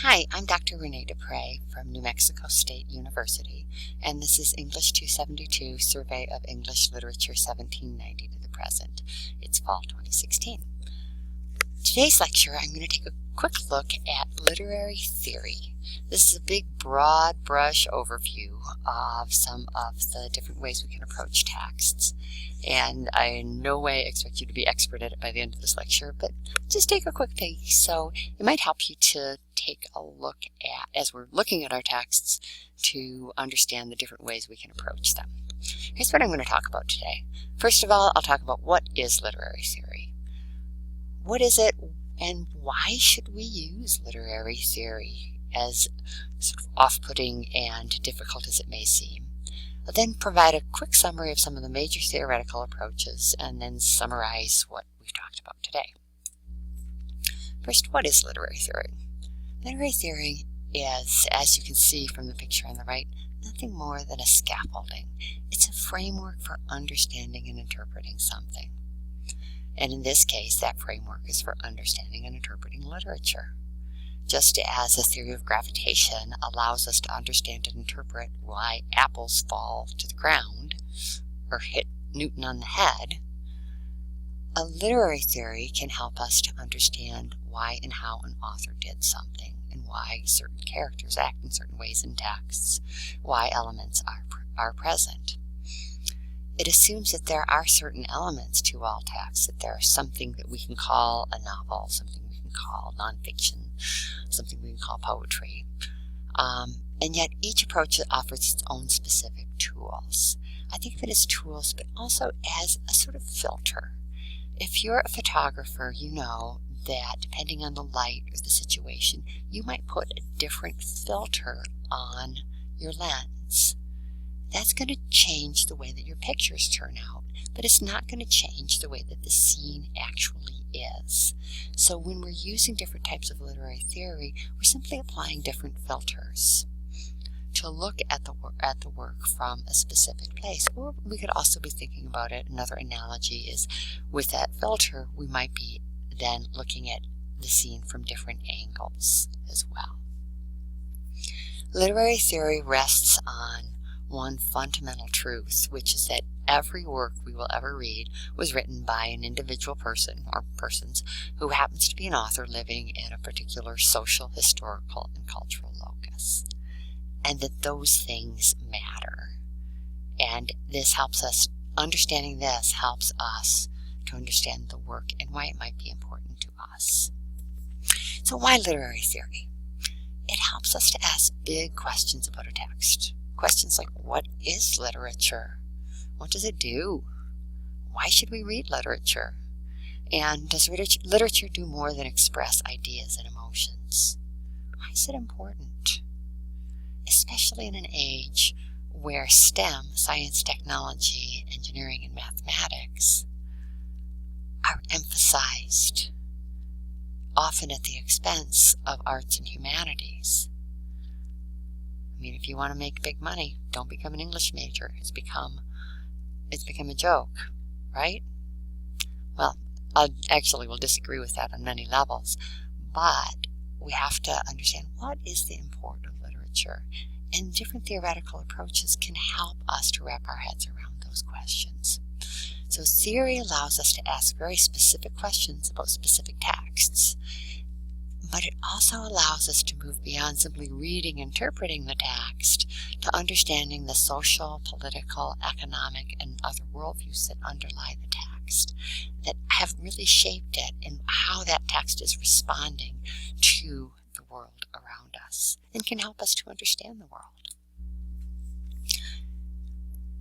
Hi, I'm Dr. Renee Dupre from New Mexico State University, and this is English 272 Survey of English Literature 1790 to the present. It's fall 2016. Today's lecture, I'm going to take a quick look at literary theory. This is a big, broad brush overview of some of the different ways we can approach texts. And I in no way expect you to be expert at it by the end of this lecture, but just take a quick peek. So it might help you to take a look at, as we're looking at our texts, to understand the different ways we can approach them. Here's what I'm going to talk about today. First of all, I'll talk about what is literary theory. What is it, and why should we use literary theory, as sort of off-putting and difficult as it may seem? I'll then provide a quick summary of some of the major theoretical approaches, and then summarize what we've talked about today. First, what is literary theory? Literary theory is, as you can see from the picture on the right, nothing more than a scaffolding. It's a framework for understanding and interpreting something. And in this case, that framework is for understanding and interpreting literature. Just as a theory of gravitation allows us to understand and interpret why apples fall to the ground or hit Newton on the head, a literary theory can help us to understand why and how an author did something, and why certain characters act in certain ways in texts, why elements are present. It assumes that there are certain elements to all texts, that there is something that we can call a novel, something we can call nonfiction, something we can call poetry. And yet each approach offers its own specific tools. I think of it as tools, but also as a sort of filter. If you're a photographer, you know that depending on the light or the situation, you might put a different filter on your lens. That's going to change the way that your pictures turn out, but it's not going to change the way that the scene actually is. So when we're using different types of literary theory, we're simply applying different filters to look at the work from a specific place. Or we could also be thinking about it. Another analogy is with that filter, we might be then looking at the scene from different angles as well. Literary theory rests on one fundamental truth, which is that every work we will ever read was written by an individual person or persons who happens to be an author living in a particular social, historical, and cultural locus. And that those things matter. And this helps us, understanding this helps us to understand the work and why it might be important to us. So why literary theory? It helps us to ask big questions about a text. Questions like, what is literature? What does it do? Why should we read literature? And does literature do more than express ideas and emotions? Why is it important? Especially in an age where STEM, science, technology, engineering, and mathematics, are emphasized, often at the expense of arts and humanities. I mean, if you want to make big money, don't become an English major. It's become a joke, right? Well, I actually will disagree with that on many levels, but we have to understand what is the import of literature, and different theoretical approaches can help us to wrap our heads around those questions. So theory allows us to ask very specific questions about specific texts, but it also allows us to move beyond simply reading and interpreting the text to understanding the social, political, economic, and other worldviews that underlie the text, that have really shaped it and how that text is responding to the world around us and can help us to understand the world.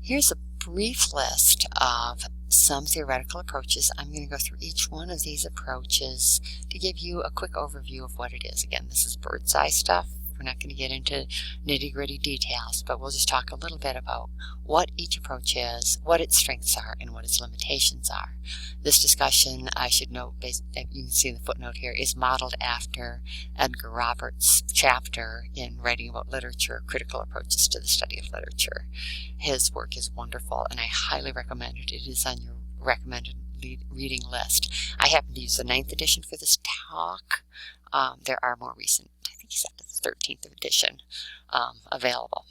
Here's a brief list of some theoretical approaches. I'm going to go through each one of these approaches to give you a quick overview of what it is. Again, this is bird's eye stuff. We're not going to get into nitty-gritty details, but we'll just talk a little bit about what each approach is, what its strengths are, and what its limitations are. This discussion, I should note, you can see in the footnote here, is modeled after Edgar Roberts' chapter in Writing About Literature, Critical Approaches to the Study of Literature. His work is wonderful, and I highly recommend it. It is on your recommended reading list. I happen to use the 9th edition for this talk. There are more recent, I think he's at the 13th edition available.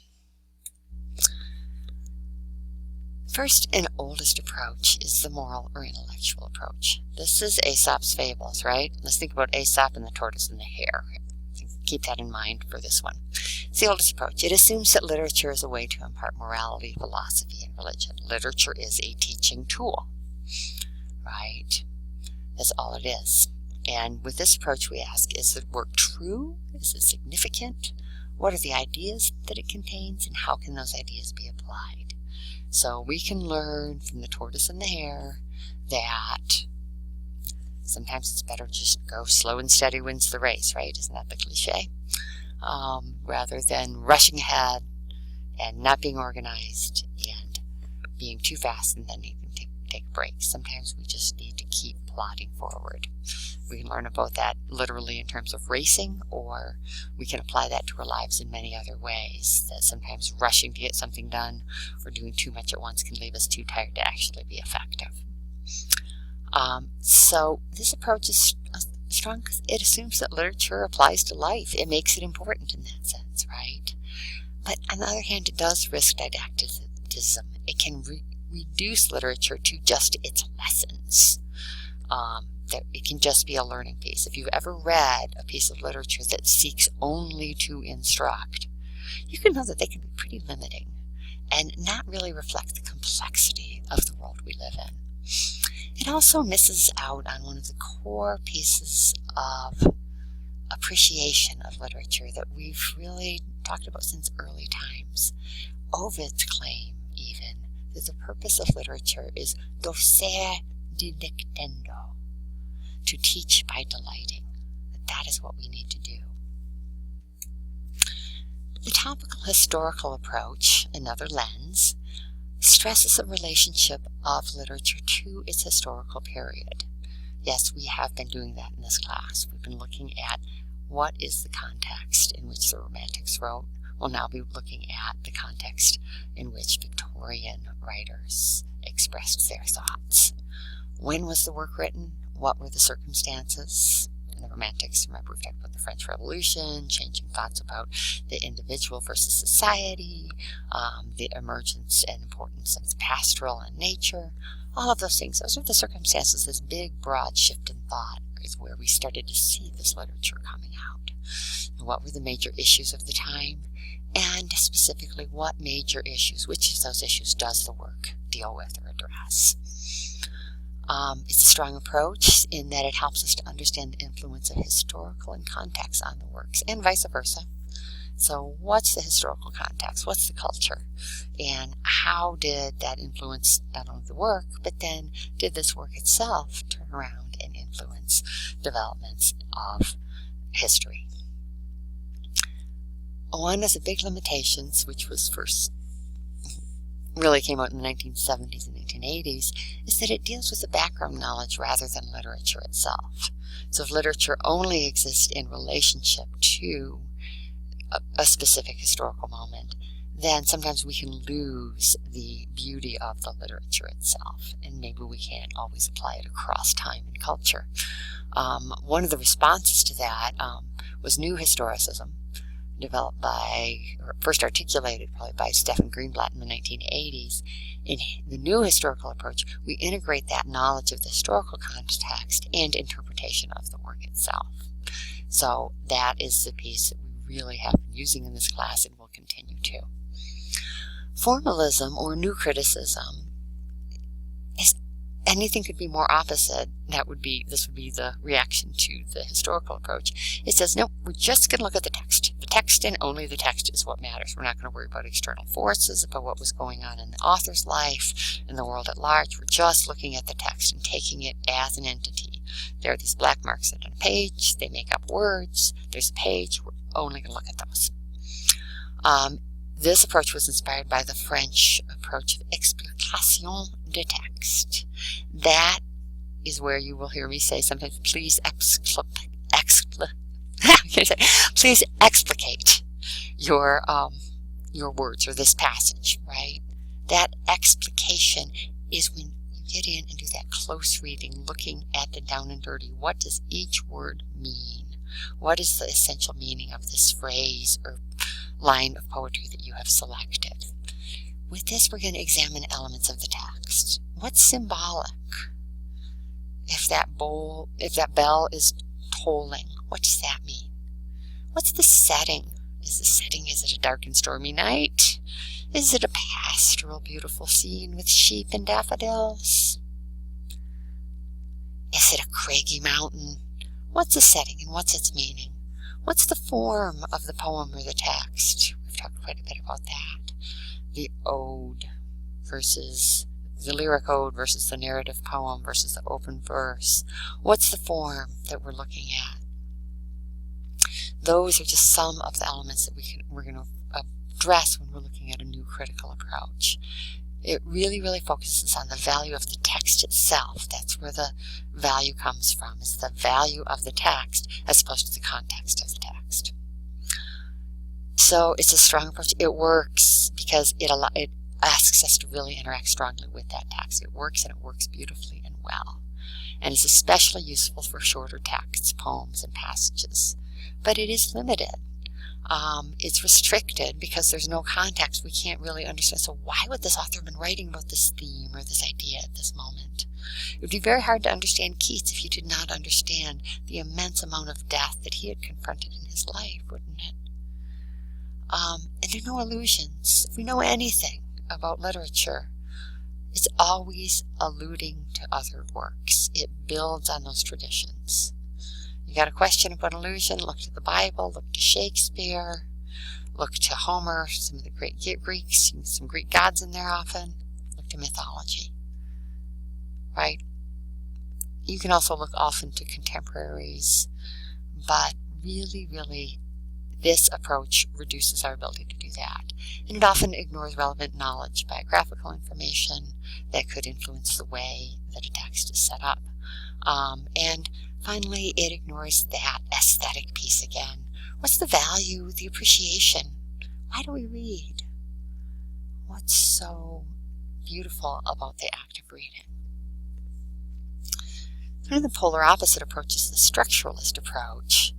First and oldest approach is the moral or intellectual approach. This is Aesop's fables, right? Let's think about Aesop and the tortoise and the hare. Keep that in mind for this one. It's the oldest approach. It assumes that literature is a way to impart morality, philosophy, and religion. Literature is a teaching tool, right? That's all it is. And with this approach we ask, is the work true? Is it significant? What are the ideas that it contains, and how can those ideas be applied? So we can learn from the tortoise and the hare that sometimes it's better to just go slow and steady wins the race, right? Isn't that the cliche? Rather than rushing ahead and not being organized and being too fast and then needing to take a break. Sometimes we just need to keep plodding forward. We can learn about that literally in terms of racing, or we can apply that to our lives in many other ways. That sometimes rushing to get something done or doing too much at once can leave us too tired to actually be effective. So this approach is strong because it assumes that literature applies to life. It makes it important in that sense, right? But on the other hand, it does risk didacticism. It can reduce literature to just its lessons. That it can just be a learning piece. If you've ever read a piece of literature that seeks only to instruct, you can know that they can be pretty limiting and not really reflect the complexity of the world we live in. It also misses out on one of the core pieces of appreciation of literature that we've really talked about since early times. Ovid's claim, even, that the purpose of literature is docere dilectando, to teach by delighting. That is what we need to do. The topical historical approach, another lens, stresses the relationship of literature to its historical period. Yes, we have been doing that in this class. We've been looking at what is the context in which the Romantics wrote. We'll now be looking at the context in which Victorian writers expressed their thoughts. When was the work written? What were the circumstances? In the Romantics, remember, we've talked about the French Revolution, changing thoughts about the individual versus society, the emergence and importance of the pastoral and nature, all of those things. Those are the circumstances. This big, broad shift in thought is where we started to see this literature coming out. And what were the major issues of the time? And specifically, what major issues, which of those issues does the work deal with or address? It's a strong approach in that it helps us to understand the influence of historical and context on the works, and vice versa. So what's the historical context? What's the culture? And how did that influence not only the work, but then did this work itself turn around and influence developments of history? One of the big limitations, which was first really came out in the 1970s and 1980s, is that it deals with the background knowledge rather than literature itself. So if literature only exists in relationship to a specific historical moment, then sometimes we can lose the beauty of the literature itself, and maybe we can't always apply it across time and culture. One of the responses to that was New Historicism, developed by, or first articulated probably by Stephen Greenblatt in the 1980s. In the new historical approach, we integrate that knowledge of the historical context and interpretation of the work itself. So that is the piece that we really have been using in this class and will continue to. Formalism, or new criticism, is anything could be more opposite. This would be the reaction to the historical approach. It says, no, we're just going to look at the text. The text and only the text is what matters. We're not going to worry about external forces, about what was going on in the author's life, in the world at large. We're just looking at the text and taking it as an entity. There are these black marks on a page. They make up words. There's a page. We're only going to look at those. This approach was inspired by the French approach of explication de texte. That is where you will hear me say sometimes, please please explicate your words or this passage, right? That explication is when you get in and do that close reading, looking at the down and dirty. What does each word mean? What is the essential meaning of this phrase or line of poetry that you have selected? With this, we're going to examine elements of the text. What's symbolic? If that bell is tolling, what does that mean? What's the setting? Is it a dark and stormy night? Is it a pastoral, beautiful scene with sheep and daffodils? Is it a craggy mountain? What's the setting and what's its meaning? What's the form of the poem or the text? We've talked quite a bit about that. The ode versus the lyric ode versus the narrative poem versus the open verse. What's the form that we're looking at? Those are just some of the elements that we're going to address when we're looking at a new critical approach. It really, really focuses on the value of the text itself. That's where the value comes from, is the value of the text as opposed to the context of the text. So it's a strong approach. It works because it asks us to really interact strongly with that text. It works, and it works beautifully and well. And it's especially useful for shorter texts, poems, and passages. But it is limited. It's restricted because there's no context. We can't really understand. So why would this author have been writing about this theme or this idea at this moment? It would be very hard to understand Keats if you did not understand the immense amount of death that he had confronted in his life, wouldn't it? And there are no illusions. If we know anything about literature, it's always alluding to other works. It builds on those traditions. You got a question about illusion? Look to the Bible, look to Shakespeare, look to Homer, some of the great Greeks, some Greek gods in there often. Look to mythology, right? You can also look often to contemporaries, but really, really, this approach reduces our ability to do that. And it often ignores relevant knowledge, biographical information that could influence the way that a text is set up. And finally, it ignores that aesthetic piece again. What's the value, the appreciation? Why do we read? What's so beautiful about the act of reading? One of the polar opposite approach is the structuralist approach.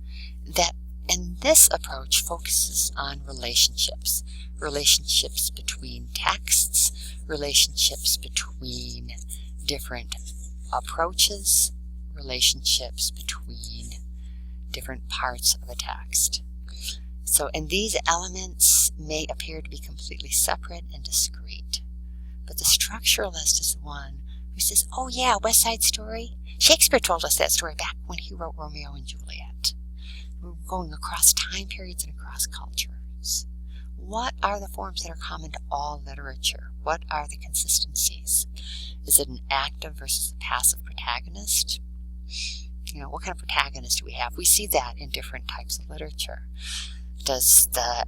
And this approach focuses on relationships. Relationships between texts, relationships between different approaches, relationships between different parts of a text. So, and these elements may appear to be completely separate and discrete. But the structuralist is the one who says, oh yeah, West Side Story. Shakespeare told us that story back when he wrote Romeo and Juliet. We're going across time periods and across cultures. What are the forms that are common to all literature? What are the consistencies? Is it an active versus a passive protagonist? You know, what kind of protagonist do we have? We see that in different types of literature. Does the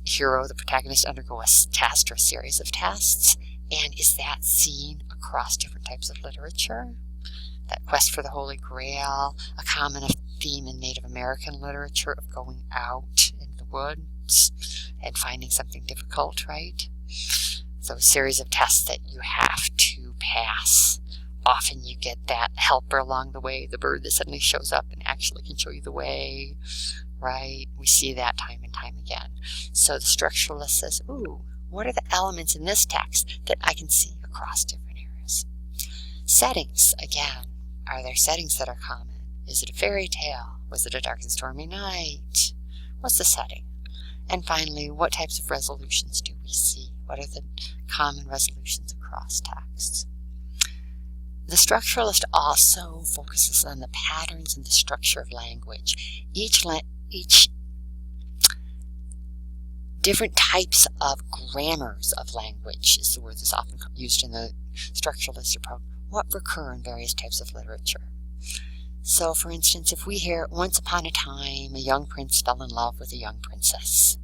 hero, the protagonist, undergo a test or a series of tests? And is that seen across different types of literature? That quest for the Holy Grail, a common theme in Native American literature of going out in the woods and finding something difficult, right? So a series of tests that you have to pass. Often you get that helper along the way, the bird that suddenly shows up and actually can show you the way, right? We see that time and time again. So the structuralist says, ooh, what are the elements in this text that I can see across different areas? Settings, again, are there settings that are common? Is it a fairy tale? Was it a dark and stormy night? What's the setting? And finally, what types of resolutions do we see? What are the common resolutions across texts? The structuralist also focuses on the patterns and the structure of language. Each different types of grammars of language is the word that's often used in the structuralist approach. What recur in various types of literature? So, for instance, if we hear, once upon a time, a young prince fell in love with a young princess,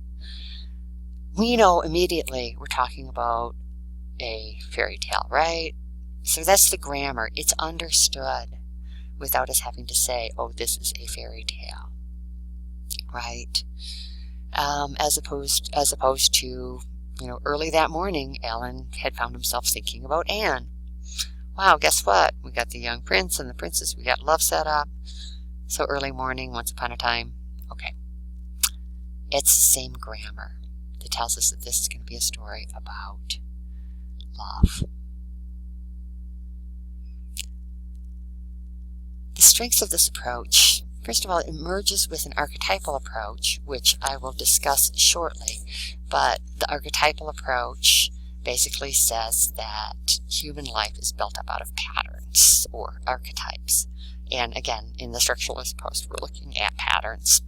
we know immediately we're talking about a fairy tale, right? So that's the grammar. It's understood without us having to say, oh, this is a fairy tale, right? As opposed to, you know, early that morning, Alan had found himself thinking about Anne. Wow, guess what? We got the young prince and the princess. We got love set up. So early morning, once upon a time. Okay. It's the same grammar that tells us that this is going to be a story about love. The strengths of this approach, first of all, it merges with an archetypal approach, which I will discuss shortly. But the archetypal approach basically says that human life is built up out of patterns or archetypes. And again, in the Structuralist post, we're looking at patterns.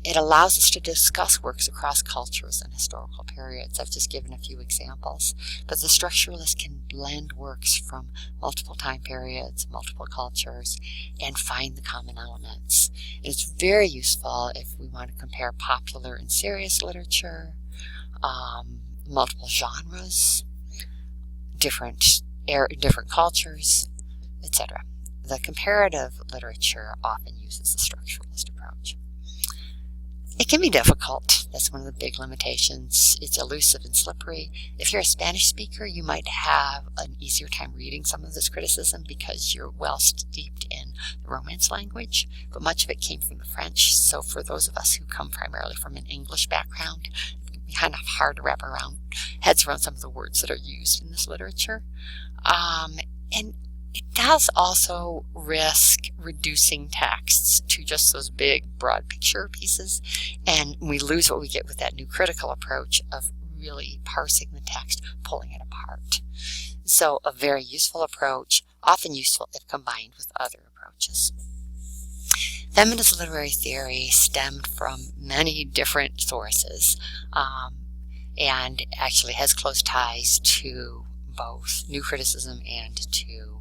It allows us to discuss works across cultures and historical periods. I've just given a few examples. But the Structuralist can blend works from multiple time periods, multiple cultures, and find the common elements. It's very useful if we want to compare popular and serious literature, multiple genres, different cultures, etc. The comparative literature often uses the Structuralist approach. It can be difficult. That's one of the big limitations. It's elusive and slippery. If you're a Spanish speaker, you might have an easier time reading some of this criticism because you're well steeped in the Romance language, but much of it came from the French. So for those of us who come primarily from an English background, it can be kind of hard to wrap heads around some of the words that are used in this literature. And it does also risk reducing texts to just those big, broad picture pieces, and we lose what we get with that new critical approach of really parsing the text, pulling it apart. So a very useful approach, often useful if combined with other approaches. Feminist literary theory stemmed from many different sources, and actually has close ties to both new criticism and to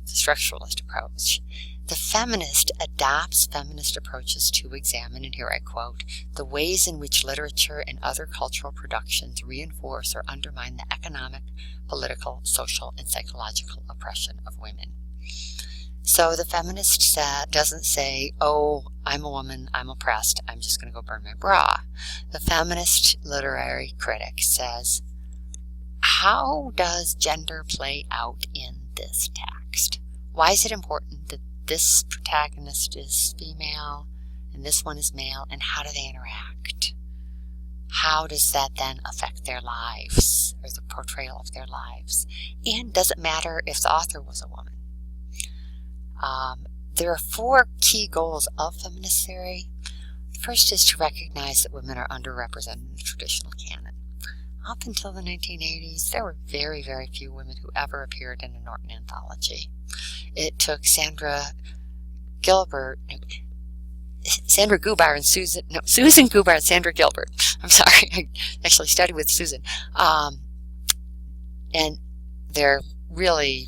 the Structuralist approach. The feminist adopts feminist approaches to examine, and here I quote, the ways in which literature and other cultural productions reinforce or undermine the economic, political, social, and psychological oppression of women. So the feminist doesn't say, oh, I'm a woman, I'm oppressed, I'm just going to go burn my bra. The feminist literary critic says, how does gender play out in this text? Why is it important that this protagonist is female and this one is male, and how do they interact? How does that then affect their lives, or the portrayal of their lives? And does it matter if the author was a woman? There are 4 key goals of feminist theory. The first is to recognize that women are underrepresented in the traditional canon. Up until the 1980s, there were very, very few women who ever appeared in a Norton anthology. It took Susan Gubar and Susan Gubar and Sandra Gilbert. I'm sorry, I actually studied with Susan. And they're really,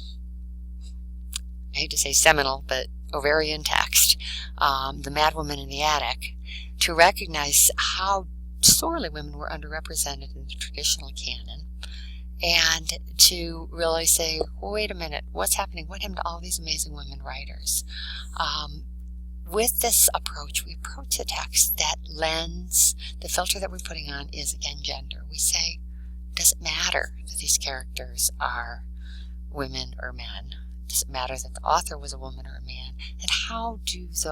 I hate to say seminal, but ovarian text, The Madwoman in the Attic, to recognize how sorely women were underrepresented in the traditional canon, and to really say, well, wait a minute, what's happening? What happened to all these amazing women writers? With this approach, we approach the text, that lens, the filter that we're putting on is, again, gender. We say, does it matter that these characters are women or men? Does it matter that the author was a woman or a man? And how does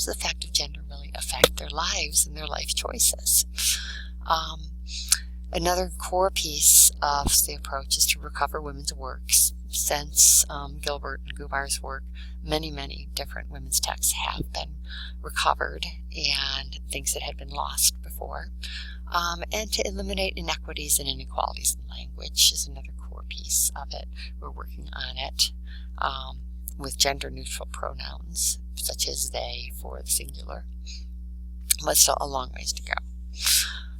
the fact of gender really affect their lives and their life choices? Another core piece of the approach is to recover women's works. Since Gilbert and Gubar's work, many, many different women's texts have been recovered, and things that had been lost before. And to eliminate inequities and inequalities in language is another core piece of it. We're working on it with gender-neutral pronouns, such as they for the singular, but still a long ways to go.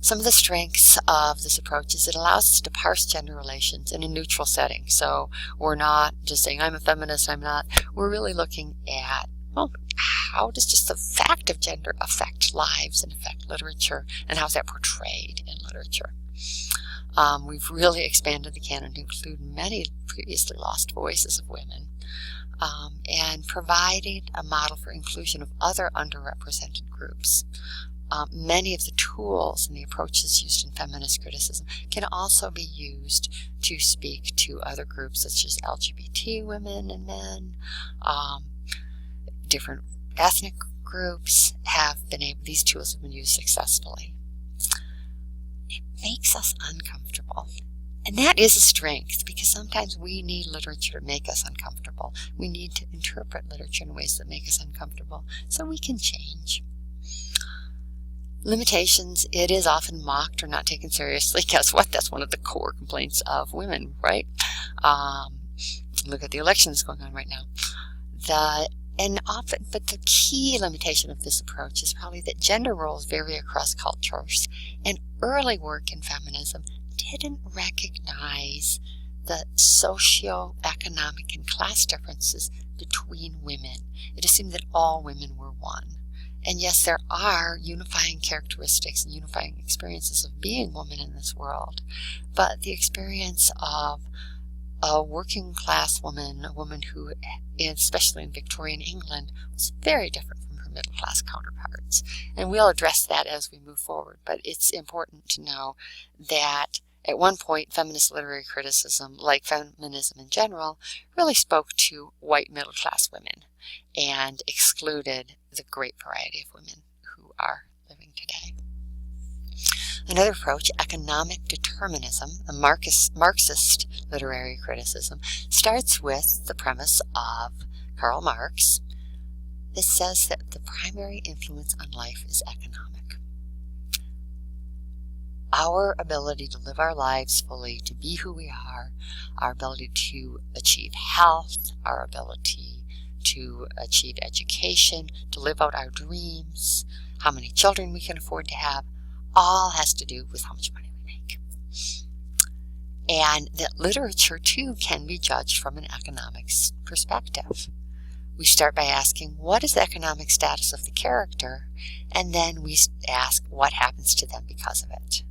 Some of the strengths of this approach is it allows us to parse gender relations in a neutral setting. So we're not just saying, I'm a feminist, I'm not. We're really looking at, well, how does just the fact of gender affect lives and affect literature, and how is that portrayed in literature? We've really expanded the canon to include many previously lost voices of women, and provided a model for inclusion of other underrepresented groups. Many of the tools and the approaches used in feminist criticism can also be used to speak to other groups such as LGBT women and men, different ethnic groups have been able, these tools have been used successfully. It makes us uncomfortable. And that is a strength, because sometimes we need literature to make us uncomfortable. We need to interpret literature in ways that make us uncomfortable so we can change. Limitations, it is often mocked or not taken seriously. Guess what? That's one of the core complaints of women, right? Look at the elections going on right now. But the key limitation of this approach is probably that gender roles vary across cultures, and early work in feminism didn't recognize the socio-economic and class differences between women. It assumed that all women were one. And yes, there are unifying characteristics and unifying experiences of being a woman in this world, but the experience of a working class woman, a woman who, especially in Victorian England, was very different from her middle class counterparts. And we'll address that as we move forward, but it's important to know that at one point, feminist literary criticism, like feminism in general, really spoke to white middle-class women and excluded the great variety of women who are living today. Another approach, economic determinism, a Marxist literary criticism, starts with the premise of Karl Marx that says that the primary influence on life is economic. Our ability to live our lives fully, to be who we are, our ability to achieve health, our ability to achieve education, to live out our dreams, how many children we can afford to have, all has to do with how much money we make. And that literature, too, can be judged from an economics perspective. We start by asking, what is the economic status of the character? And then we ask, what happens to them because of it?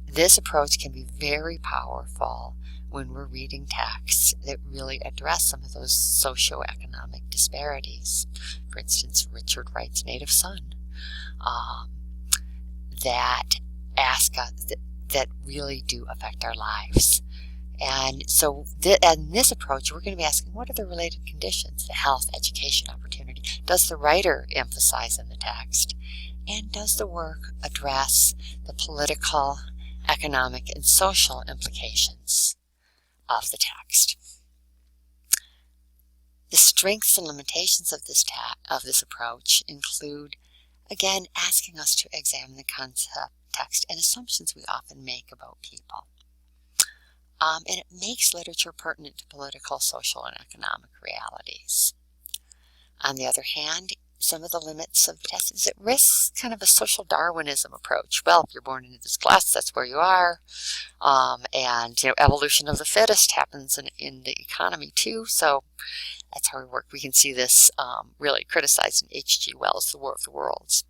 This approach can be very powerful when we're reading texts that really address some of those socioeconomic disparities. For instance, Richard Wright's Native Son, that ask us, that really do affect our lives. And so in this approach, we're going to be asking, what are the related conditions? The health, education, opportunity. Does the writer emphasize in the text? And does the work address the political, economic, and social implications of the text? The strengths and limitations of this approach include, again, asking us to examine the concept, text, and assumptions we often make about people. And it makes literature pertinent to political, social, and economic realities. On the other hand, some of the limits of the text is it risks kind of a social Darwinism approach. Well, if you're born into this class, that's where you are. And evolution of the fittest happens in the economy too. So that's how we work. We can see this really criticized in H.G. Wells' The War of the Worlds.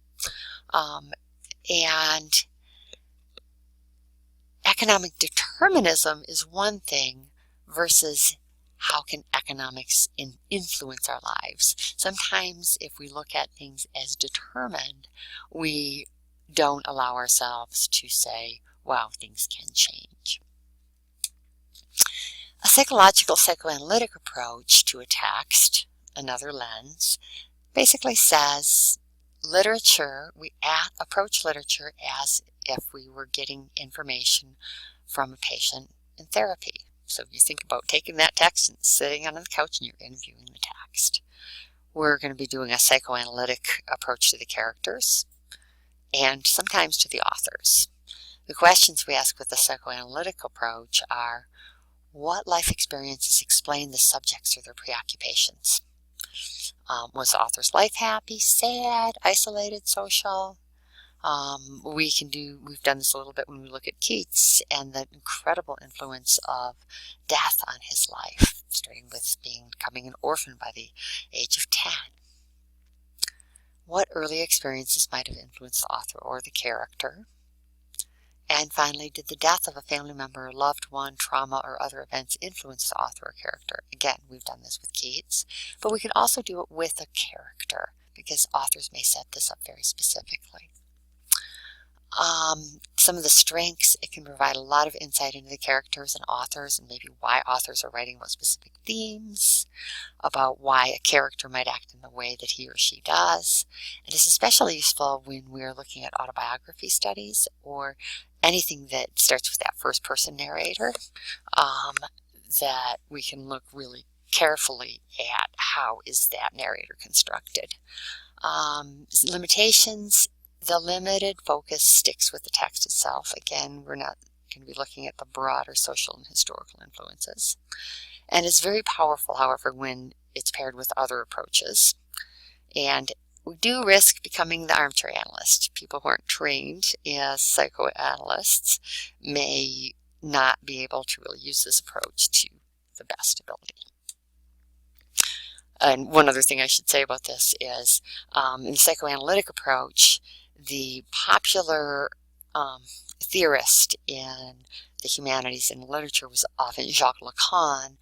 And economic determinism is one thing versus how can economics influence our lives. Sometimes if we look at things as determined, we don't allow ourselves to say, wow, things can change. A psychological psychoanalytic approach to a text, another lens, basically says literature, we approach literature as if we were getting information from a patient in therapy. So if you think about taking that text and sitting on the couch and you're interviewing the text. We're going to be doing a psychoanalytic approach to the characters and sometimes to the authors. The questions we ask with the psychoanalytic approach are, what life experiences explain the subjects or their preoccupations? Was the author's life happy, sad, isolated, social? We've done this a little bit when we look at Keats and the incredible influence of death on his life, starting with becoming an orphan by the age of 10. What early experiences might have influenced the author or the character? And finally, did the death of a family member, loved one, trauma, or other events influence the author or character? Again, we've done this with Keats, but we can also do it with a character because authors may set this up very specifically. Some of the strengths, it can provide a lot of insight into the characters and authors, and maybe why authors are writing about specific themes, about why a character might act in the way that he or she does. It is especially useful when we're looking at autobiography studies or anything that starts with that first-person narrator, that we can look really carefully at how is that narrator constructed. Limitations. The limited focus sticks with the text itself. Again, we're not going to be looking at the broader social and historical influences. And it's very powerful, however, when it's paired with other approaches. And we do risk becoming the armchair analyst. People who aren't trained as psychoanalysts may not be able to really use this approach to the best ability. And one other thing I should say about this is, in the psychoanalytic approach, the popular theorist in the humanities and literature was often Jacques Lacan,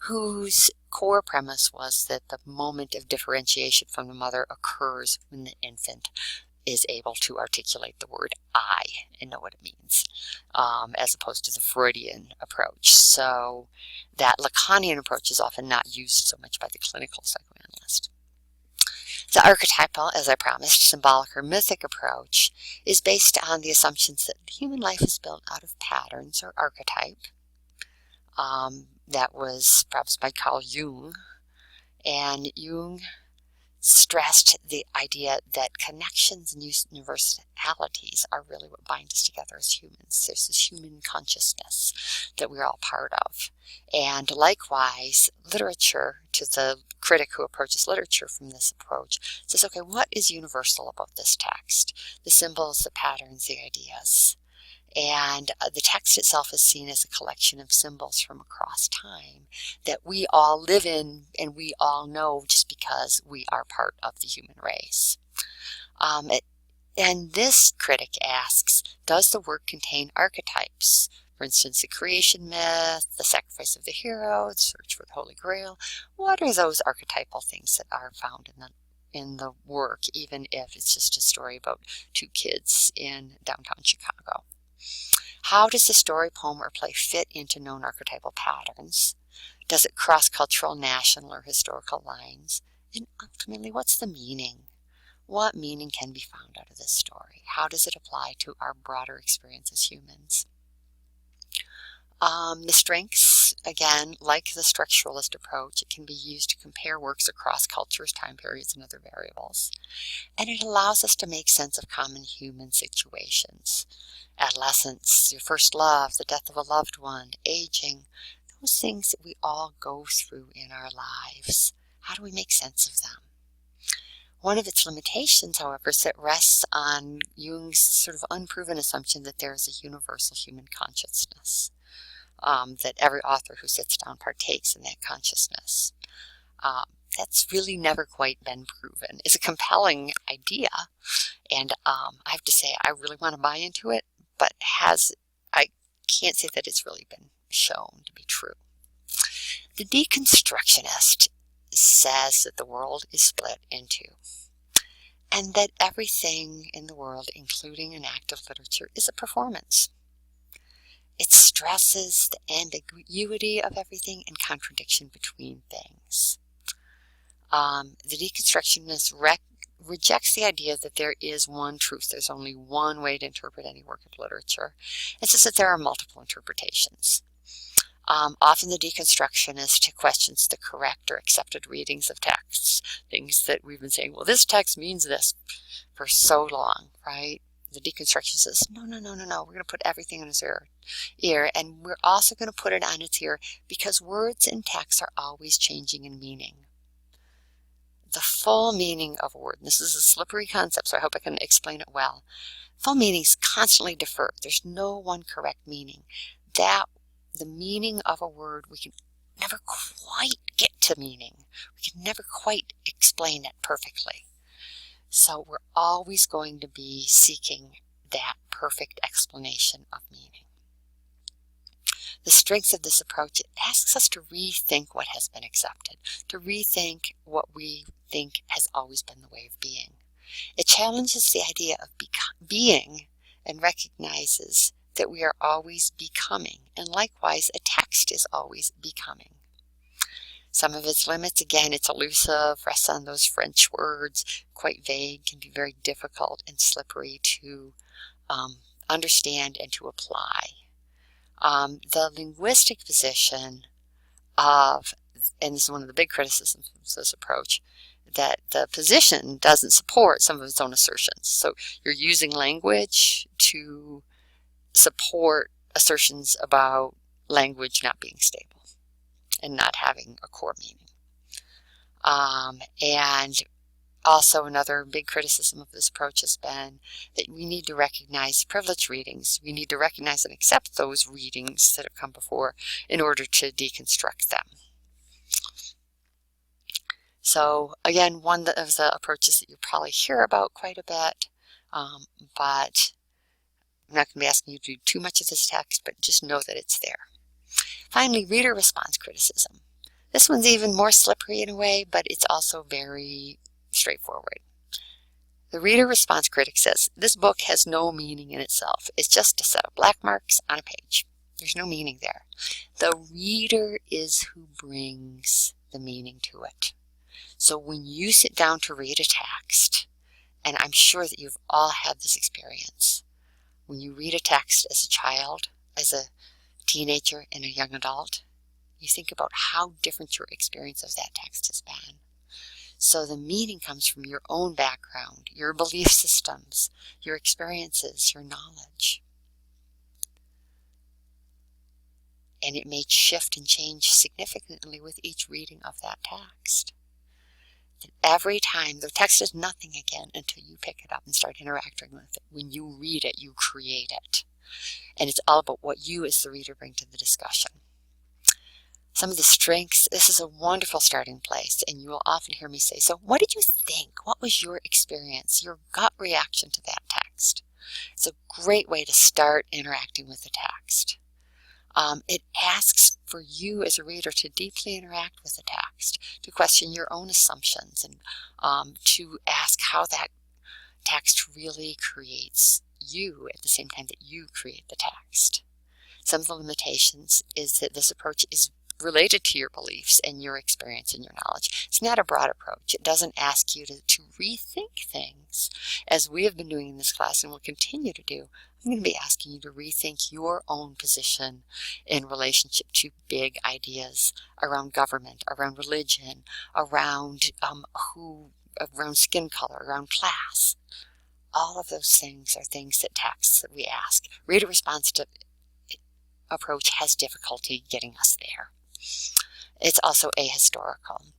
whose core premise was that the moment of differentiation from the mother occurs when the infant is able to articulate the word I and know what it means, as opposed to the Freudian approach. So that Lacanian approach is often not used so much by the clinical psychoanalyst. The archetypal, as I promised, symbolic or mythic approach is based on the assumptions that human life is built out of patterns or archetype. That was perhaps by Carl Jung, and Jung stressed the idea that connections and universalities are really what bind us together as humans. There's this human consciousness that we're all part of. And likewise, literature, to the critic who approaches literature from this approach, says, okay, what is universal about this text? The symbols, the patterns, the ideas. And the text itself is seen as a collection of symbols from across time that we all live in and we all know just because we are part of the human race. And this critic asks, does the work contain archetypes? For instance, the creation myth, the sacrifice of the hero, the search for the Holy Grail. What are those archetypal things that are found in the work, even if it's just a story about two kids in downtown Chicago? How does the story, poem, or play fit into known archetypal patterns? Does it cross cultural, national, or historical lines? And ultimately, what's the meaning? What meaning can be found out of this story? How does it apply to our broader experience as humans? The strengths, again, like the structuralist approach, it can be used to compare works across cultures, time periods, and other variables. And it allows us to make sense of common human situations. Adolescence, your first love, the death of a loved one, aging, those things that we all go through in our lives. How do we make sense of them? One of its limitations, however, is that rests on Jung's sort of unproven assumption that there is a universal human consciousness, that every author who sits down partakes in that consciousness. That's really never quite been proven. It's a compelling idea, and I have to say I really want to buy into it, but I can't say that it's really been shown to be true. The Deconstructionist says that the world is split in two, and that everything in the world, including an act of literature, is a performance. It stresses the ambiguity of everything and contradiction between things. The Deconstructionist rejects the idea that there is one truth. There's only one way to interpret any work of literature. It says that there are multiple interpretations. Often the Deconstructionist questions the correct or accepted readings of texts, things that we've been saying, well, this text means this for so long, right? The Deconstructionist says, no, we're going to put everything in its ear, and we're also going to put it on its ear because words in text are always changing in meaning. The full meaning of a word, and this is a slippery concept, so I hope I can explain it well. Full meanings constantly differ. There's no one correct meaning. The meaning of a word, we can never quite get to meaning. We can never quite explain it perfectly. So we're always going to be seeking that perfect explanation of meaning. The strength of this approach, it asks us to rethink what has been accepted, to rethink what we think has always been the way of being. It challenges the idea of being and recognizes that we are always becoming, and likewise a text is always becoming. Some of its limits, again, it's elusive, rests on those French words, quite vague, can be very difficult and slippery to understand and to apply. The linguistic position of, and this is one of the big criticisms of this approach, that the position doesn't support some of its own assertions. So you're using language to support assertions about language not being stable and not having a core meaning. And also another big criticism of this approach has been that we need to recognize privileged readings. We need to recognize and accept those readings that have come before in order to deconstruct them. So again, one of the approaches that you probably hear about quite a bit, but I'm not going to be asking you to do too much of this text, but just know that it's there. Finally, reader response criticism. This one's even more slippery in a way, but it's also very straightforward. The reader response critic says, this book has no meaning in itself. It's just a set of black marks on a page. There's no meaning there. The reader is who brings the meaning to it. So when you sit down to read a text, and I'm sure that you've all had this experience, when you read a text as a child, as a teenager, and a young adult, you think about how different your experience of that text has been. So the meaning comes from your own background, your belief systems, your experiences, your knowledge. And it may shift and change significantly with each reading of that text. And every time, the text is nothing again until you pick it up and start interacting with it. When you read it, you create it. And it's all about what you as the reader bring to the discussion. Some of the strengths, this is a wonderful starting place, and you will often hear me say, so what did you think? What was your experience, your gut reaction to that text? It's a great way to start interacting with the text. It asks for you as a reader to deeply interact with the text, to question your own assumptions, and to ask how that text really creates you at the same time that you create the text. Some of the limitations is that this approach is related to your beliefs and your experience and your knowledge. It's not a broad approach. It doesn't ask you to rethink things, as we have been doing in this class and will continue to do. I'm going to be asking you to rethink your own position in relationship to big ideas around government, around religion, around around skin color, around class. All of those things are things that texts that we ask. Reader responsive approach has difficulty getting us there. It's also ahistorical.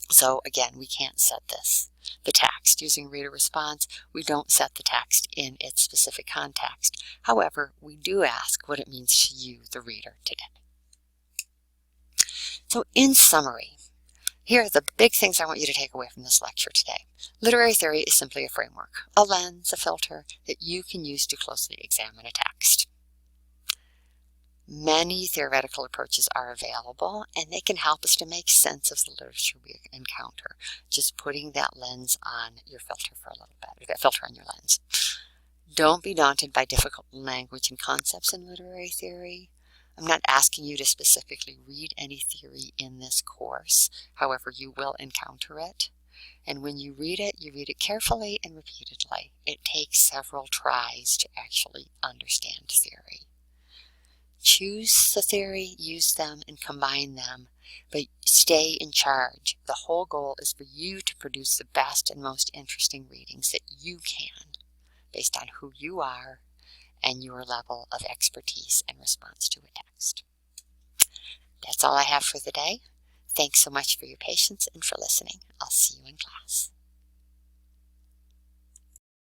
So again, we can't set the text using reader response. We don't set the text in its specific context. However, we do ask what it means to you, the reader, today. So in summary, here are the big things I want you to take away from this lecture today. Literary theory is simply a framework, a lens, a filter that you can use to closely examine a text. Many theoretical approaches are available, and they can help us to make sense of the literature we encounter. Just putting that lens on your filter for a little bit, or that filter on your lens. Don't be daunted by difficult language and concepts in literary theory. I'm not asking you to specifically read any theory in this course. However, you will encounter it. And when you read it carefully and repeatedly. It takes several tries to actually understand theory. Choose the theory, use them, and combine them, but stay in charge. The whole goal is for you to produce the best and most interesting readings that you can, based on who you are and your level of expertise and response to a text. That's all I have for the day. Thanks so much for your patience and for listening. I'll see you in class.